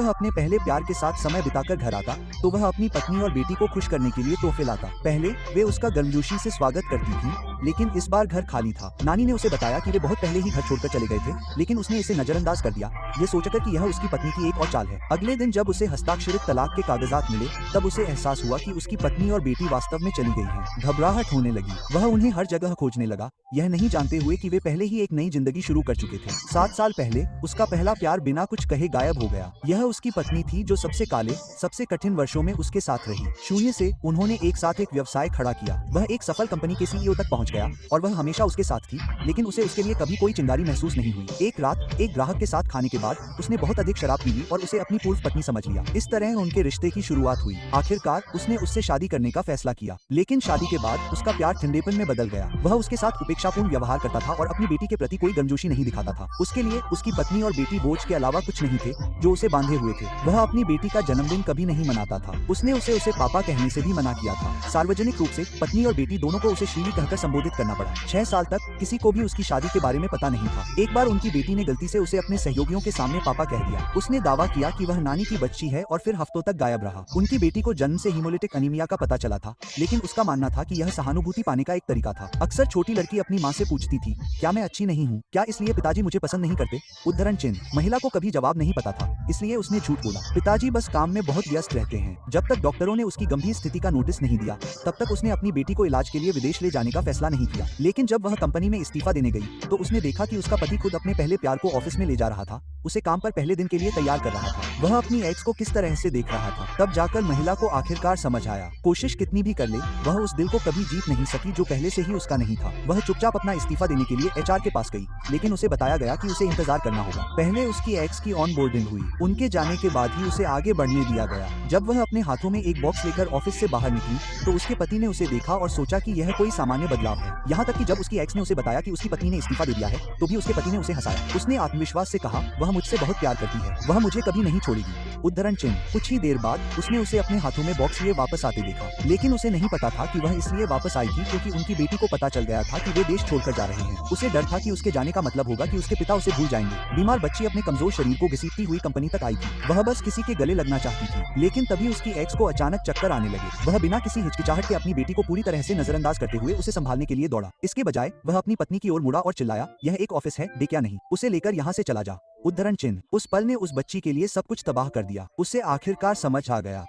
वह अपने पहले प्यार के साथ समय बिताकर घर आता तो वह अपनी पत्नी और बेटी को खुश करने के लिए तोहफे लाता। पहले वे उसका गर्मजोशी से स्वागत करती थी, लेकिन इस बार घर खाली था। नानी ने उसे बताया कि वे बहुत पहले ही घर छोड़कर चले गए थे, लेकिन उसने इसे नजरअंदाज कर दिया, ये सोचकर कि यह उसकी पत्नी की एक और चाल है। अगले दिन जब उसे हस्ताक्षरित तलाक के कागजात मिले, तब उसे एहसास हुआ कि उसकी पत्नी और बेटी वास्तव में चली गई हैं। घबराहट होने लगी, वह उन्हें हर जगह खोजने लगा, यह नहीं जानते हुए कि वे पहले ही एक नई जिंदगी शुरू कर चुके थे। 7 साल पहले उसका पहला प्यार बिना कुछ कहे गायब हो गया। यह उसकी पत्नी थी जो सबसे काले, सबसे कठिन वर्षों में उसके साथ रही। शून्य से उन्होंने एक साथ एक व्यवसाय खड़ा किया। वह एक सफल कंपनी के सीईओ तक पहुंच गया और वह हमेशा उसके साथ थी, लेकिन उसे उसके लिए कभी कोई चिंगारी महसूस नहीं हुई। एक रात एक ग्राहक के साथ खाने के बाद उसने बहुत अधिक शराब पी ली और उसे अपनी पूर्व पत्नी समझ लिया। इस तरह उनके रिश्ते की शुरुआत हुई। आखिरकार उसने उससे शादी करने का फैसला किया, लेकिन शादी के बाद उसका प्यार ठंडेपन में बदल गया। वह उसके साथ उपेक्षापूर्ण व्यवहार करता था और अपनी बेटी के प्रति कोई गर्मजोशी नहीं दिखाता था। उसके लिए उसकी पत्नी और बेटी बोझ के अलावा कुछ नहीं थे जो उसे बांधे हुए थे। वह अपनी बेटी का जन्मदिन कभी नहीं मनाता था। उसने उसे पापा कहने से भी मना किया था। सार्वजनिक रूप से पत्नी और बेटी दोनों को उसे श्रीली कहकर संबोधित करना पड़ा। 6 साल तक किसी को भी उसकी शादी के बारे में पता नहीं था। एक बार उनकी बेटी ने गलती से उसे अपने सहयोगियों के सामने पापा कह दिया। उसने दावा किया कि वह नानी की बच्ची है और फिर हफ्तों तक गायब रहा। उनकी बेटी को जन्म से हीमोलिटिक अनीमिया का पता चला था, लेकिन उसका मानना था कि यह सहानुभूति पाने का एक तरीका था। अक्सर छोटी लड़की अपनी माँ से पूछती थी, क्या मैं अच्छी नहीं हूँ? क्या इसलिए पिताजी मुझे पसंद नहीं करते? उद्धरण चिन्ह। महिला को कभी जवाब नहीं पता था, इसलिए उसने झूठ बोला, पिताजी बस काम में बहुत व्यस्त रहते हैं। जब तक डॉक्टरों ने उसकी गंभीर स्थिति का नोटिस नहीं दिया, तब तक उसने अपनी बेटी को इलाज के लिए विदेश ले जाने का फैसला नहीं किया। लेकिन जब वह कंपनी में इस्तीफा देने गई, तो उसने देखा कि उसका पति खुद अपने पहले प्यार को ऑफिस में ले जा रहा था, उसे काम पर पहले दिन के लिए तैयार कर रहा था। वह अपनी एक्स को किस तरह से देख रहा था। तब जाकर महिला को आखिरकार समझ आया। कोशिश कितनी भी कर ले, वह उस दिल को कभी जीत नहीं सकी जो पहले से ही उसका नहीं था। वह चुपचाप अपना इस्तीफा देने के लिए एचआर के पास गई, लेकिन उसे बताया गया कि उसे इंतजार करना होगा। पहले उसकी एक्स की ऑन बोर्डिंग हुई, उनके जाने के बाद ही उसे आगे बढ़ने दिया गया। जब वह अपने हाथों में एक बॉक्स लेकर ऑफिस से बाहर निकली, तो उसके पति ने उसे देखा और सोचा कि यह कोई सामान्य बदलाव है। यहाँ तक कि जब उसकी एक्स ने उसे बताया कि उसकी पत्नी ने इस्तीफा दे दिया है, तो भी उसके पति ने उसे हंसाया। उसने आत्मविश्वास से कहा, वह मुझसे बहुत प्यार करती है, वह मुझे कभी नहीं छोड़ेगी। उद्धरण चिन्ह। कुछ ही देर बाद उसने उसे अपने हाथों में बॉक्स लिए वापस आते देखा, लेकिन उसे नहीं पता था कि वह इसलिए वापस आई थी क्योंकि उनकी बेटी को पता चल गया था कि वे देश छोड़कर जा रहे हैं। उसे डर था कि उसके जाने का मतलब होगा कि उसके पिता उसे भूल जाएंगे। बीमार बच्ची अपने कमजोर शरीर को घसीटती हुई कंपनी तक आई थी। वह बस किसी के गले लगना चाहती थी, लेकिन तभी उसकी एक्स को अचानक चक्कर आने लगे। वह बिना किसी हिचकिचाहट के अपनी बेटी को पूरी तरह से नजरअंदाज करते हुए उसे संभालने के लिए दौड़ा। इसके बजाय वह अपनी पत्नी की ओर मुड़ा और चिल्लाया, यह एक ऑफिस है, डे क्या नहीं, उसे लेकर यहाँ से चला जा। उद्धरण चिन्ह। उस पल ने उस बच्ची के लिए सब कुछ तबाह कर दिया। उसे आखिरकार समझ आ गया